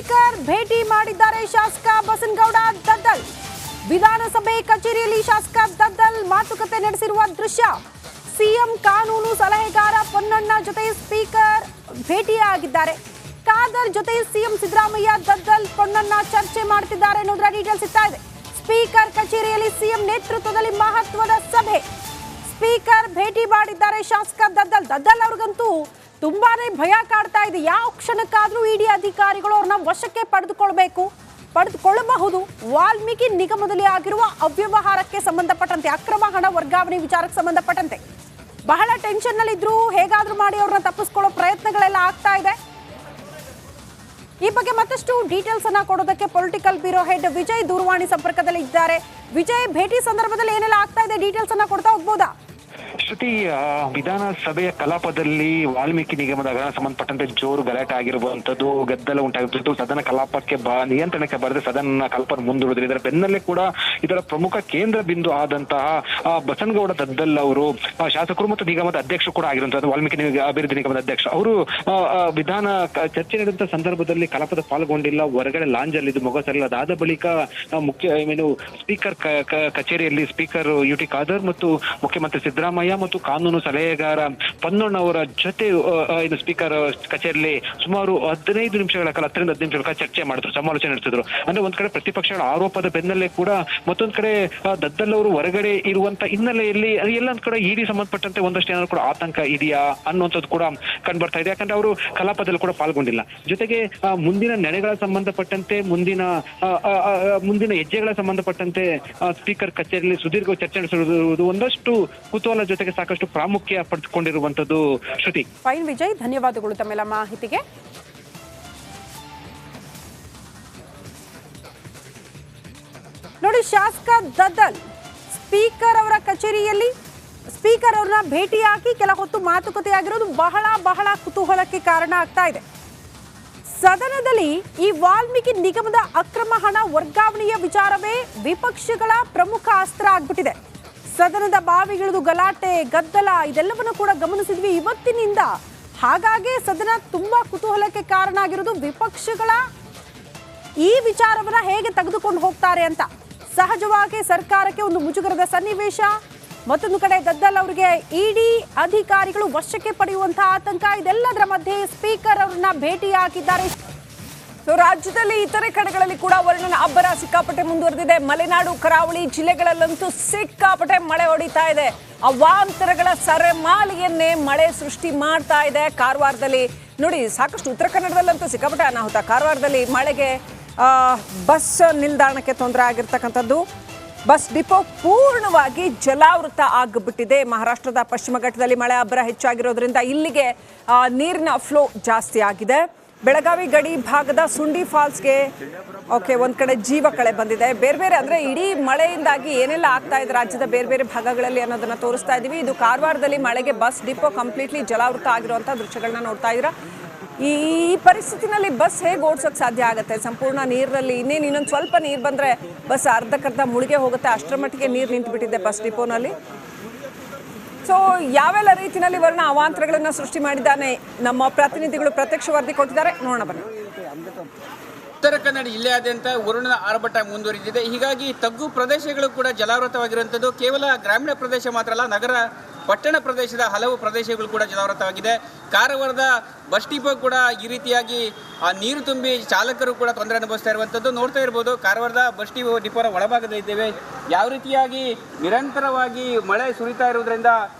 Speaker ಭೇಟಿ ಮಾಡಿದ್ದಾರೆ ಶಾಸಕ ಬಸನಗೌಡ ದದ್ದಲ್. ವಿಧಾನಸಭೆ ಕಚೇರಿಯಲ್ಲಿ ಶಾಸಕ ದದ್ದಲ್ ಮಾತುಕತೆ ನಡೆಸಿರುವ ದೃಶ್ಯ. ಸಿಎಂ ಕಾನೂನು ಸಲಹೆಗಾರ ಪೊನ್ನಣ್ಣ ಜೊತೆ ಸ್ಪೀಕರ್ ಭೇಟಿಯಾಗಿದ್ದಾರೆ. ಖಾದರ್ ಜೊತೆ ಸಿಎಂ ಸಿದ್ದರಾಮಯ್ಯ, ದದ್ದಲ್, ಪೊನ್ನಣ್ಣ ಚರ್ಚೆ ಮಾಡ್ತಿದ್ದಾರೆ ಅನ್ನೋದರ ಡೀಟೇಲ್ಸ್ ಸಿಗ್ತಾ ಇದೆ. ಸ್ಪೀಕರ್ ಕಚೇರಿಯಲ್ಲಿ ಸಿಎಂ ನೇತೃತ್ವದಲ್ಲಿ ಮಹತ್ವದ ಸಭೆ. ಸ್ಪೀಕರ್ ಭೇಟಿ ಮಾಡಿದ್ದಾರೆ ಶಾಸಕ ದದ್ದಲ್. ದದ್ದಲ್ ಅವ್ರಿಗಂತೂ ತುಂಬಾನೇ ಭಯ ಕಾಡ್ತಾ ಇದೆ. ಯಾವ ಕ್ಷಣಕ್ಕಾದ್ರೂ ಇಡಿ ಅಧಿಕಾರಿಗಳು ಅವ್ರನ್ನ ವಶಕ್ಕೆ ಪಡೆದುಕೊಳ್ಳಬಹುದು. ವಾಲ್ಮೀಕಿ ನಿಗಮದಲ್ಲಿ ಆಗಿರುವ ಅವ್ಯವಹಾರಕ್ಕೆ ಸಂಬಂಧಪಟ್ಟಂತೆ, ಅಕ್ರಮ ಹಣ ವರ್ಗಾವಣೆ ವಿಚಾರಕ್ಕೆ ಸಂಬಂಧಪಟ್ಟಂತೆ ಬಹಳ ಟೆನ್ಷನ್ ನಲ್ಲಿ ಇದ್ರು. ಹೇಗಾದ್ರೂ ಮಾಡಿ ಅವ್ರನ್ನ ತಪ್ಪಿಸ್ಕೊಳ್ಳೋ ಪ್ರಯತ್ನಗಳೆಲ್ಲ ಆಗ್ತಾ ಇದೆ. ಈ ಬಗ್ಗೆ ಮತ್ತಷ್ಟು ಡೀಟೇಲ್ಸ್ ಅನ್ನ ಕೊಡೋದಕ್ಕೆ ಪೊಲಿಟಿಕಲ್ ಬ್ಯೂರೋ ಹೆಡ್ ವಿಜಯ್ ದೂರವಾಣಿ ಸಂಪರ್ಕದಲ್ಲಿ ಇದ್ದಾರೆ. ವಿಜಯ್, ಭೇಟಿ ಸಂದರ್ಭದಲ್ಲಿ ಏನೆಲ್ಲ ಆಗ್ತಾ ಇದೆ ಡೀಟೇಲ್ಸ್ ಅನ್ನ ಕೊಡ್ತಾ ಹೋಗ್ಬೋದಾ? ಶ್ರುತಿ, ವಿಧಾನಸಭೆಯ ಕಲಾಪದಲ್ಲಿ ವಾಲ್ಮೀಕಿ ನಿಗಮದ ಹಗರಣ ಸಂಬಂಧಪಟ್ಟಂತೆ ಜೋರು ಗಲಾಟೆ ಆಗಿರುವಂತದ್ದು, ಗದ್ದಲ ಉಂಟಾಗಿರುವುದು. ಸದನ ಕಲಾಪಕ್ಕೆ ನಿಯಂತ್ರಣಕ್ಕೆ ಬರದೆ ಸದನ ಕಲಾಪ ಮುಂದೂಡಿದ್ರು. ಇದರ ಬೆನ್ನಲ್ಲೇ ಕೂಡ ಇದರ ಪ್ರಮುಖ ಕೇಂದ್ರ ಬಿಂದು ಆದಂತಹ ಬಸನಗೌಡ ದದ್ದಲ್ ಅವರು ಶಾಸಕರು ಮತ್ತು ನಿಗಮದ ಅಧ್ಯಕ್ಷರು ಕೂಡ ಆಗಿರುವಂತದ್ದು, ವಾಲ್ಮೀಕಿ ಅಭಿವೃದ್ಧಿ ನಿಗಮದ ಅಧ್ಯಕ್ಷ ಅವರು ವಿಧಾನ ಚರ್ಚೆ ನಡೆದಂತ ಸಂದರ್ಭದಲ್ಲಿ ಕಲಾಪದ ಪಾಲ್ಗೊಂಡಿಲ್ಲ. ಹೊರಗಡೆ ಲಾಂಜ್ ಅಲ್ಲಿ ಇದು ಮೊಗಸಲ್ಲ. ಅದಾದ ಬಳಿಕ ಸ್ಪೀಕರ್ ಕಚೇರಿಯಲ್ಲಿ ಸ್ಪೀಕರ್ ಯುಟಿ ಖಾದರ್ ಮತ್ತು ಮುಖ್ಯಮಂತ್ರಿ ಸಿದ್ದರಾಮಯ್ಯ ಮತ್ತು ಕಾನೂನು ಸಲಹೆಗಾರ ಪೊನ್ನಣ್ಣ ಅವರ ಜೊತೆ ಇದು ಸ್ಪೀಕರ್ ಕಚೇರಿಯಲ್ಲಿ ಸುಮಾರು 15 ನಿಮಿಷಗಳ ಕಾಲ, 10ರಿಂದ 15 ನಿಮಿಷಗಳ ಕಾಲ ಚರ್ಚೆ ಮಾಡಿದ್ರು, ಸಮಾಲೋಚನೆ ನಡೆಸಿದ್ರು. ಅಂದ್ರೆ ಒಂದ್ ಕಡೆ ಪ್ರತಿಪಕ್ಷಗಳ ಆರೋಪದ ಬೆನ್ನಲ್ಲೇ ಕೂಡ ಮತ್ತೊಂದ್ ಕಡೆ ದದ್ದಲ್ ಅವರು ಹೊರಗಡೆ ಇರುವಂತ ಹಿನ್ನೆಲೆಯಲ್ಲಿ ಎಲ್ಲೊಂದ್ ಕಡೆ ಇಡಿ ಸಂಬಂಧಪಟ್ಟಂತೆ ಒಂದಷ್ಟು ಏನಾದ್ರು ಕೂಡ ಆತಂಕ ಇದೆಯಾ ಅನ್ನುವಂಥದ್ದು ಕೂಡ ಕಂಡುಬರ್ತಾ ಇದೆ. ಯಾಕಂದ್ರೆ ಅವರು ಕಲಾಪದಲ್ಲಿ ಕೂಡ ಪಾಲ್ಗೊಂಡಿಲ್ಲ. ಜೊತೆಗೆ ಮುಂದಿನ ನಡೆಗಳ ಸಂಬಂಧಪಟ್ಟಂತೆ, ಮುಂದಿನ ಹೆಜ್ಜೆಗಳ ಸಂಬಂಧಪಟ್ಟಂತೆ ಸ್ಪೀಕರ್ ಕಚೇರಿಯಲ್ಲಿ ಸುದೀರ್ಘ ಚರ್ಚೆ ನಡೆಸಿರುವುದು ಒಂದಷ್ಟು ಕುತೂಹಲ ಜೊತೆಗೆ ಸಾಕಷ್ಟು ಪ್ರಾಮುಖ್ಯ ಪಡೆದುಕೊಂಡಿರುವಂತದ್ದು. ಶ್ರುತಿ, ಫೈನ್ ವಿಜಯ್, ಧನ್ಯವಾದಗಳು ತಮ್ಮೆಲ್ಲ ಮಾಹಿತಿಗೆ. ನೋಡಿ, ಶಾಸಕ ದದ್ದಲ್ ಸ್ಪೀಕರ್ ಅವರ ಕಚೇರಿಯಲ್ಲಿ ಸ್ಪೀಕರ್ ಅವರನ್ನ ಭೇಟಿಯಾಗಿ ಕೆಲ ಹೊತ್ತು ಮಾತುಕತೆಯಾಗಿರೋದು ಬಹಳ ಕುತೂಹಲಕ್ಕೆ ಕಾರಣ ಆಗ್ತಾ ಇದೆ. ಸದನದಲ್ಲಿ ಈ ವಾಲ್ಮೀಕಿ ನಿಗಮದ ಅಕ್ರಮ ಹಣ ವರ್ಗಾವಣೆಯ ವಿಚಾರವೇ ವಿಪಕ್ಷಗಳ ಪ್ರಮುಖ ಅಸ್ತ್ರ ಆಗ್ಬಿಟ್ಟಿದೆ. ಸದನದ ಬಾವಿಗಿಳಿದು ಗಲಾಟೆ, ಗದ್ದಲ ಇದೆಲ್ಲವನ್ನು ಕೂಡ ಗಮನಿಸಿದ್ವಿ ಇವತ್ತಿನಿಂದ. ಹಾಗಾಗಿ ಸದನ ತುಂಬಾ ಕುತೂಹಲಕ್ಕೆ ಕಾರಣ ಆಗಿರೋದು ವಿಪಕ್ಷಗಳ ಈ ವಿಚಾರವನ್ನ ಹೇಗೆ ತೆಗೆದುಕೊಂಡು ಹೋಗ್ತಾರೆ ಅಂತ. ಸಹಜವಾಗಿ ಸರ್ಕಾರಕ್ಕೆ ಒಂದು ಮುಜುಗರದ ಸನ್ನಿವೇಶ. ಮತ್ತೊಂದು ಕಡೆ ದದ್ದಲ್ ಅವರಿಗೆ ಇಡಿ ಅಧಿಕಾರಿಗಳು ವಶಕ್ಕೆ ಪಡೆಯುವಂತಹ ಆತಂಕ. ಇದೆಲ್ಲದರ ಮಧ್ಯೆ ಸ್ಪೀಕರ್ ಅವರನ್ನ ಭೇಟಿಯಾಗಿದ್ದಾರೆ. ರಾಜ್ಯದಲ್ಲಿ ಇತರೆ ಕಡೆಗಳಲ್ಲಿ ಕೂಡ ವರ್ಣನ ಅಬ್ಬರ ಸಿಕ್ಕಾಪಟ್ಟೆ ಮುಂದುವರೆದಿದೆ. ಮಲೆನಾಡು, ಕರಾವಳಿ ಜಿಲ್ಲೆಗಳಲ್ಲಂತೂ ಸಿಕ್ಕಾಪಟ್ಟೆ ಮಳೆ ಹೊಡಿತಾ ಇದೆ. ಅವಾಂತರಗಳ ಸರಮಾಲೆಯನ್ನೇ ಮಳೆ ಸೃಷ್ಟಿ ಮಾಡ್ತಾ ಇದೆ. ಕಾರವಾರದಲ್ಲಿ ನೋಡಿ, ಸಾಕಷ್ಟು ಉತ್ತರ ಕನ್ನಡದಲ್ಲಂತೂ ಸಿಕ್ಕಾಪಟ್ಟೆ ಅನಾಹುತ. ಕಾರವಾರದಲ್ಲಿ ಮಳೆಗೆ ಬಸ್ ನಿಲ್ದಾಣಕ್ಕೆ ತೊಂದರೆ ಆಗಿರ್ತಕ್ಕಂಥದ್ದು. ಬಸ್ ಡಿಪೋ ಪೂರ್ಣವಾಗಿ ಜಲಾವೃತ ಆಗಿಬಿಟ್ಟಿದೆ. ಮಹಾರಾಷ್ಟ್ರದ ಪಶ್ಚಿಮ ಘಟ್ಟದಲ್ಲಿ ಮಳೆ ಅಬ್ಬರ ಹೆಚ್ಚಾಗಿರೋದ್ರಿಂದ ಇಲ್ಲಿಗೆ ನೀರಿನ ಫ್ಲೋ ಜಾಸ್ತಿ ಆಗಿದೆ. ಬೆಳಗಾವಿ ಗಡಿ ಭಾಗದ ಸುಂಡಿ ಫಾಲ್ಸ್ಗೆ ಒಂದ್ ಕಡೆ ಜೀವ ಕಳೆ ಬಂದಿದೆ. ಬೇರೆ ಅಂದ್ರೆ ಇಡೀ ಮಳೆಯಿಂದಾಗಿ ಏನೆಲ್ಲ ಆಗ್ತಾ ಇದೆ ರಾಜ್ಯದ ಬೇರೆ ಭಾಗಗಳಲ್ಲಿ ಅನ್ನೋದನ್ನ ತೋರಿಸ್ತಾ ಇದೀವಿ. ಇದು ಕಾರವಾರದಲ್ಲಿ ಮಳೆಗೆ ಬಸ್ ಡಿಪೋ ಕಂಪ್ಲೀಟ್ಲಿ ಜಲಾವೃತ ಆಗಿರುವಂತ ದೃಶ್ಯಗಳನ್ನ ನೋಡ್ತಾ ಇದ್ದೀರಾ. ಈ ಪರಿಸ್ಥಿತಿನಲ್ಲಿ ಬಸ್ ಹೇಗೆ ಓಡಿಸೋಕೆ ಸಾಧ್ಯ ಆಗುತ್ತೆ? ಸಂಪೂರ್ಣ ನೀರಿನಲ್ಲಿ ಇನ್ನೊಂದು ಸ್ವಲ್ಪ ನೀರು ಬಂದ್ರೆ ಬಸ್ ಅರ್ಧಕ್ಕರ್ಧ ಮುಳುಗೆ ಹೋಗುತ್ತೆ. ಅಷ್ಟರ ಮಟ್ಟಿಗೆ ನೀರು ನಿಂತು ಬಿಟ್ಟಿದೆ ಬಸ್ ಡಿಪೋನಲ್ಲಿ. ಸೊ ಯಾವೆಲ್ಲ ರೀತಿಯಲ್ಲಿ ವರ್ಣ ಅವಾಂತರಗಳನ್ನ ಸೃಷ್ಟಿ ಮಾಡಿದ್ದಾನೆ ನಮ್ಮ ಪ್ರತಿನಿಧಿಗಳು ಪ್ರತ್ಯಕ್ಷ ವರದಿ ಕೊಟ್ಟಿದ್ದಾರೆ, ನೋಡೋಣ ಬನ್ನಿ. ಉತ್ತರ ಕನ್ನಡ ಜಿಲ್ಲೆಯಾದ್ಯಂತ ವರುಣನ ಆರ್ಭಟ ಮುಂದುವರಿದಿದೆ. ಹೀಗಾಗಿ ತಗ್ಗು ಪ್ರದೇಶಗಳು ಕೂಡ ಜಲಾವೃತವಾಗಿರುವಂಥದ್ದು. ಕೇವಲ ಗ್ರಾಮೀಣ ಪ್ರದೇಶ ಮಾತ್ರ ಅಲ್ಲ, ನಗರ ಪಟ್ಟಣ ಪ್ರದೇಶದ ಹಲವು ಪ್ರದೇಶಗಳು ಕೂಡ ಜಲಾವೃತವಾಗಿದೆ. ಕಾರವಾರದ ಬಸ್ ಡಿಪೋ ಕೂಡ ಈ ರೀತಿಯಾಗಿ ನೀರು ತುಂಬಿ ಚಾಲಕರು ಕೂಡ ತೊಂದರೆ ಅನುಭವಿಸ್ತಾ ಇರುವಂಥದ್ದು ನೋಡ್ತಾ ಇರ್ಬೋದು. ಕಾರವಾರದ ಬಸ್ ಡಿಪೋನ ಒಳಭಾಗದಲ್ಲಿದ್ದೇವೆ. ಯಾವ ರೀತಿಯಾಗಿ ನಿರಂತರವಾಗಿ ಮಳೆ ಸುರಿತಾ ಇರುವುದರಿಂದ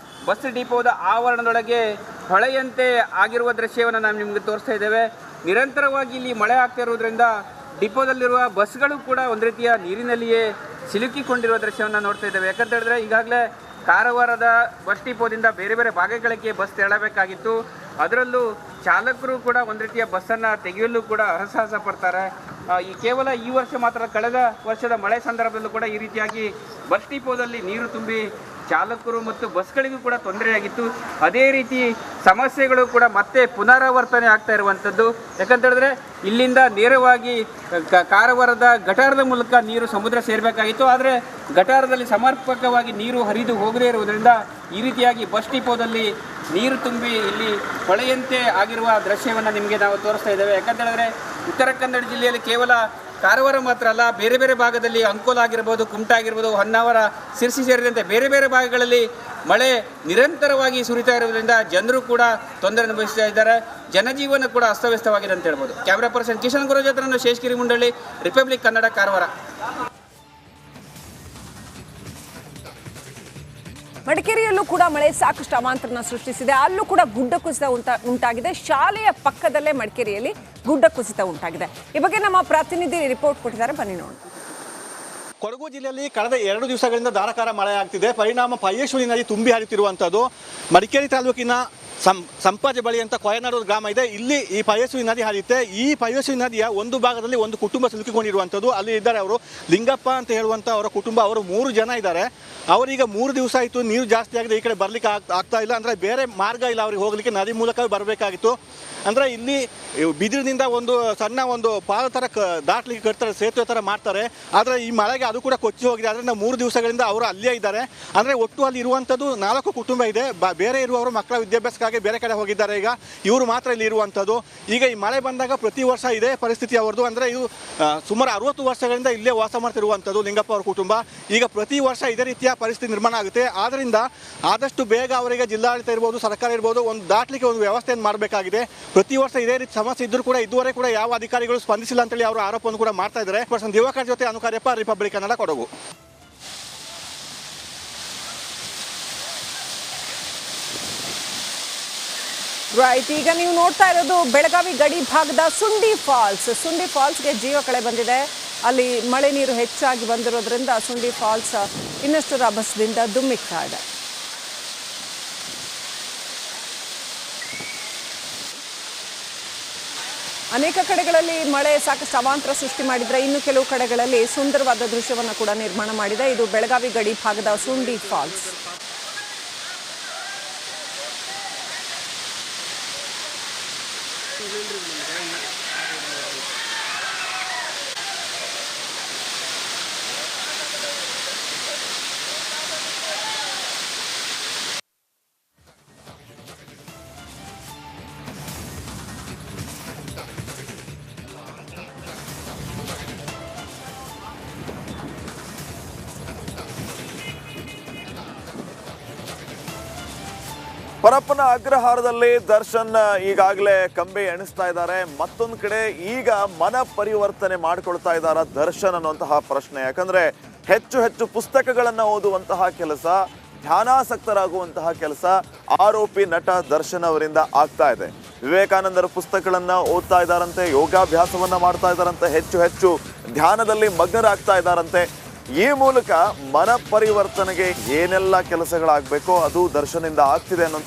ಬಸ್ ಡಿಪೋದ ಆವರಣದೊಳಗೆ ಹೊಳೆಯಂತೆ ಆಗಿರುವ ದೃಶ್ಯವನ್ನು ನಾವು ನಿಮಗೆ ತೋರಿಸ್ತಾ ಇದ್ದೇವೆ. ನಿರಂತರವಾಗಿ ಇಲ್ಲಿ ಮಳೆ ಆಗ್ತಾ ಇರುವುದರಿಂದ ಡಿಪೋದಲ್ಲಿರುವ ಬಸ್ಗಳು ಕೂಡ ಒಂದು ರೀತಿಯ ನೀರಿನಲ್ಲಿಯೇ ಸಿಲುಕಿಕೊಂಡಿರುವ ದೃಶ್ಯವನ್ನು ನೋಡ್ತಾ ಇದ್ದೇವೆ. ಯಾಕಂತ ಹೇಳಿದ್ರೆ ಈಗಾಗಲೇ ಕಾರವಾರದ ಬಸ್ ಡಿಪೋದಿಂದ ಬೇರೆ ಭಾಗಗಳಿಗೆ ಬಸ್ ತೆರಳಬೇಕಾಗಿತ್ತು. ಅದರಲ್ಲೂ ಚಾಲಕರು ಕೂಡ ಒಂದು ರೀತಿಯ ಬಸ್ಸನ್ನು ತೆಗೆಯಲು ಕೂಡ ಹರಸಾಹಸ ಪಡ್ತಾರೆ. ಕೇವಲ ಈ ವರ್ಷ ಮಾತ್ರ, ಕಳೆದ ವರ್ಷದ ಮಳೆ ಸಂದರ್ಭದಲ್ಲೂ ಕೂಡ ಈ ರೀತಿಯಾಗಿ ಬಸ್ ಡಿಪೋದಲ್ಲಿ ನೀರು ತುಂಬಿ ಚಾಲಕರು ಮತ್ತು ಬಸ್ಗಳಿಗೂ ಕೂಡ ತೊಂದರೆಯಾಗಿತ್ತು. ಅದೇ ರೀತಿ ಸಮಸ್ಯೆಗಳು ಕೂಡ ಮತ್ತೆ ಪುನರಾವರ್ತನೆ ಆಗ್ತಾ ಇರುವಂಥದ್ದು. ಯಾಕಂತ ಹೇಳಿದ್ರೆ ಇಲ್ಲಿಂದ ನೇರವಾಗಿ ಕಾರವಾರದ ಗಟಾರದ ಮೂಲಕ ನೀರು ಸಮುದ್ರ ಸೇರಬೇಕಾಗಿತ್ತು. ಆದರೆ ಗಟಾರದಲ್ಲಿ ಸಮರ್ಪಕವಾಗಿ ನೀರು ಹರಿದು ಹೋಗದೇ ಇರುವುದರಿಂದ ಈ ರೀತಿಯಾಗಿ ಬಸ್ ಡಿಪೋದಲ್ಲಿ ನೀರು ತುಂಬಿ ಇಲ್ಲಿ ಹೊಳೆಯಂತೆ ಆಗಿರುವ ದೃಶ್ಯವನ್ನು ನಿಮಗೆ ನಾವು ತೋರಿಸ್ತಾ ಇದ್ದೇವೆ. ಯಾಕಂತ ಹೇಳಿದ್ರೆ ಉತ್ತರ ಕನ್ನಡ ಜಿಲ್ಲೆಯಲ್ಲಿ ಕೇವಲ ಕಾರವಾರ ಮಾತ್ರ ಅಲ್ಲ, ಬೇರೆ ಬೇರೆ ಭಾಗದಲ್ಲಿ ಅಂಕೋಲ ಆಗಿರ್ಬೋದು, ಕುಮಟಾ ಆಗಿರ್ಬೋದು, ಹೊನ್ನಾವರ, ಸಿರ್ಸಿ ಸೇರಿದಂತೆ ಬೇರೆ ಬೇರೆ ಭಾಗಗಳಲ್ಲಿ ಮಳೆ ನಿರಂತರವಾಗಿ ಸುರಿತಾ ಇರುವುದರಿಂದ ಜನರು ಕೂಡ ತೊಂದರೆ ಅನುಭವಿಸ್ತಾ ಇದ್ದಾರೆ. ಜನಜೀವನ ಕೂಡ ಅಸ್ತವ್ಯಸ್ತವಾಗಿದೆ ಅಂತ ಹೇಳ್ಬೋದು. ಕ್ಯಾಮ್ರಾ ಪರ್ಸನ್ ಕಿಶನ್ ಗುರು ಜೊತೆ ನಾನು ಶೇಷಗಿರಿ ಮುಂಡಳ್ಳಿ, ರಿಪಬ್ಲಿಕ್ ಕನ್ನಡ, ಕಾರವಾರ. ಮಡಿಕೇರಿಯಲ್ಲೂ ಕೂಡ ಮಳೆ ಸಾಕಷ್ಟು ಅವಾಂತರನ ಸೃಷ್ಟಿಸಿದೆ. ಅಲ್ಲೂ ಕೂಡ ಗುಡ್ಡ ಕುಸಿತ ಉಂಟಾಗಿದೆ. ಶಾಲೆಯ ಪಕ್ಕದಲ್ಲೇ ಮಡಿಕೇರಿಯಲ್ಲಿ ಗುಡ್ಡ ಕುಸಿತ ಉಂಟಾಗಿದೆ. ಈ ಬಗ್ಗೆ ನಮ್ಮ ಪ್ರತಿನಿಧಿ ರಿಪೋರ್ಟ್ ಕೊಟ್ಟಿದ್ದಾರೆ, ಬನ್ನಿ ನೋಡಿ. ಕೊಡಗು ಜಿಲ್ಲೆಯಲ್ಲಿ ಕಳೆದ 2 ದಿವಸಗಳಿಂದ ಧಾರಾಕಾರ ಮಳೆ ಆಗ್ತಿದೆ. ಪರಿಣಾಮ ಪಯ್ಯೇಶ್ವರಿ ನದಿ ತುಂಬಿ ಹರಿಯುತ್ತಿರುವಂಥದ್ದು. ಮಡಿಕೇರಿ ತಾಲೂಕಿನ ಸಂಪಾಜೆ ಬಳಿ ಅಂತ ಕೊಯನಾಡೂರು ಗ್ರಾಮ ಇದೆ. ಇಲ್ಲಿ ಈ ಪಯ್ಯೇಶ್ವರಿ ನದಿ ಹರಿಯುತ್ತೆ. ಈ ಪಯ್ಯೇಶ್ವರಿ ನದಿಯ ಒಂದು ಭಾಗದಲ್ಲಿ ಒಂದು ಕುಟುಂಬ ಸಿಲುಕಿಕೊಂಡಿರುವಂಥದ್ದು. ಅಲ್ಲಿ ಇದ್ದಾರೆ ಅವರು, ಲಿಂಗಪ್ಪ ಅಂತ ಹೇಳುವಂಥ ಅವರ ಕುಟುಂಬ. ಅವರು 3 ಜನ ಇದ್ದಾರೆ. ಅವರೀಗ 3 ದಿವಸ ಆಯಿತು, ನೀರು ಜಾಸ್ತಿ ಆಗಿದೆ, ಈ ಕಡೆ ಬರಲಿಕ್ಕೆ ಆಗ್ತಾ ಇಲ್ಲ. ಅಂದರೆ ಬೇರೆ ಮಾರ್ಗ ಇಲ್ಲ ಅವ್ರಿಗೆ ಹೋಗಲಿಕ್ಕೆ, ನದಿ ಮೂಲಕ ಬರಬೇಕಾಗಿತ್ತು. ಅಂದರೆ ಇಲ್ಲಿ ಬಿದಿರಿನಿಂದ ಒಂದು ಸಣ್ಣ ಒಂದು ಪಾದ ಥರ ದಾಟ್ಲಿಕ್ಕೆ ಕಟ್ತಾರೆ, ಸೇತುವೆ ಥರ ಮಾಡ್ತಾರೆ. ಆದರೆ ಈ ಮಳೆಗೆ ಅದು ಕೂಡ ಕೊಚ್ಚಿ ಹೋಗಿದೆ. ಅದರಿಂದ 3 ದಿವಸಗಳಿಂದ ಅವರು ಅಲ್ಲೇ ಇದ್ದಾರೆ. ಅಂದರೆ ಒಟ್ಟು ಅಲ್ಲಿ ಇರುವಂಥದ್ದು 4 ಕುಟುಂಬ ಇದೆ. ಬೇರೆ ಇರುವವರು ಮಕ್ಕಳ ವಿದ್ಯಾಭ್ಯಾಸಕ್ಕಾಗಿ ಬೇರೆ ಕಡೆ ಹೋಗಿದ್ದಾರೆ. ಈಗ ಇವರು ಮಾತ್ರ ಇಲ್ಲಿ ಇರುವಂಥದ್ದು. ಈಗ ಈ ಮಳೆ ಬಂದಾಗ ಪ್ರತಿ ವರ್ಷ ಇದೇ ಪರಿಸ್ಥಿತಿ ಅವರದು. ಅಂದರೆ ಇವು ಸುಮಾರು 60 ವರ್ಷಗಳಿಂದ ಇಲ್ಲೇ ವಾಸ ಮಾಡ್ತಿರುವಂಥದ್ದು ಲಿಂಗಪ್ಪ ಅವರ ಕುಟುಂಬ. ಈಗ ಪ್ರತಿ ವರ್ಷ ಇದೇ ರೀತಿಯ ಪರಿಸ್ಥಿತಿ ನಿರ್ಮಾಣ ಆಗುತ್ತೆ. ಆದ್ದರಿಂದ ಆದಷ್ಟು ಬೇಗ ಅವರಿಗೆ ಜಿಲ್ಲಾಡಳಿತ ಇರ್ಬೋದು, ಸರ್ಕಾರ ಇರ್ಬೋದು, ಒಂದು ದಾಟ್ಲಿಕ್ಕೆ ಒಂದು ವ್ಯವಸ್ಥೆಯನ್ನು ಮಾಡಬೇಕಾಗಿದೆ. ಪ್ರತಿ ವರ್ಷ ಇದೇ ರೀತಿ ಸಮಸ್ಯೆ ಇದ್ದರೂ ಕೂಡ ಇದುವರೆಗೆ ಕೂಡ ಯಾವ ಅಧಿಕಾರಿಗಳು ಸ್ಪಂದಿಸಿಲ್ಲ ಅಂತೇಳಿ ಅವರು ಆರೋಪವನ್ನು ಕೂಡ ಮಾಡ್ತಾ ಇದ್ದಾರೆ. ದಿವಾಕರ್ ಜೊತೆ ಅನುಕಾರ್ಯಪ್ಪ, ರಿಪಬ್ಲಿಕ್ ಕನ್ನಡ, ಕೊಡಗು. ರೈಟ್, ಈಗ ನೀವು ನೋಡ್ತಾ ಇರೋದು ಬೆಳಗಾವಿ ಗಡಿ ಭಾಗದ ಸುಂಡಿ ಫಾಲ್ಸ್ಗೆ ಜೀವ ಕಳೆ ಬಂದಿದೆ. ಅಲ್ಲಿ ಮಳೆ ನೀರು ಹೆಚ್ಚಾಗಿ ಬಂದಿರೋದ್ರಿಂದ ಸುಂಡಿ ಫಾಲ್ಸ್ ಇನ್ನಷ್ಟು ರಭಸದಿಂದ ಧುಮ್ಮಿಕ್ತಾ ಇದೆ. ಅನೇಕ ಕಡೆಗಳಲ್ಲಿ ಮಳೆ ಸಾಕಷ್ಟು ಅವಾಂತರ ಸೃಷ್ಟಿ ಮಾಡಿದ್ರೆ, ಇನ್ನು ಕೆಲವು ಕಡೆಗಳಲ್ಲಿ ಸುಂದರವಾದ ದೃಶ್ಯವನ್ನು ಕೂಡ ನಿರ್ಮಾಣ ಮಾಡಿದೆ. ಇದು ಬೆಳಗಾವಿ ಗಡಿ ಭಾಗದ ಸುಂಡಿ ಫಾಲ್ಸ್. ಪರಪ್ಪನ ಅಗ್ರಹಾರದಲ್ಲಿ ದರ್ಶನ್ ಈಗಾಗಲೇ ಕಂಬಿ ಎಣಿಸ್ತಾ ಇದ್ದಾರೆ. ಮತ್ತೊಂದು ಕಡೆ ಈಗ ಮನ ಪರಿವರ್ತನೆ ಮಾಡಿಕೊಳ್ತಾ ಇದ್ದಾರ ದರ್ಶನ್ ಅನ್ನುವಂತಹ ಪ್ರಶ್ನೆ. ಯಾಕಂದ್ರೆ ಹೆಚ್ಚು ಹೆಚ್ಚು ಪುಸ್ತಕಗಳನ್ನ ಓದುವಂತಹ ಕೆಲಸ, ಧ್ಯಾನಾಸಕ್ತರಾಗುವಂತಹ ಕೆಲಸ ಆರೋಪಿ ನಟ ದರ್ಶನ್ ಅವರಿಂದ ಆಗ್ತಾ ಇದೆ. ವಿವೇಕಾನಂದರ ಪುಸ್ತಕಗಳನ್ನ ಓದ್ತಾ ಇದ್ದಾರಂತೆ, ಯೋಗಾಭ್ಯಾಸವನ್ನ ಮಾಡ್ತಾ ಇದ್ದಾರಂತೆ, ಹೆಚ್ಚು ಹೆಚ್ಚು ಧ್ಯಾನದಲ್ಲಿ ಮಗ್ನರಾಗ್ತಾ ಇದ್ದಾರಂತೆ. ಈ ಮೂಲಕ ಮನ ಪರಿವರ್ತನೆಗೆ ಏನೆಲ್ಲ ಕೆಲಸಗಳಾಗಬೇಕೋ ಅದು ದರ್ಶನಿಂದ ಆಗ್ತಿದೆ ಅನ್ನೋ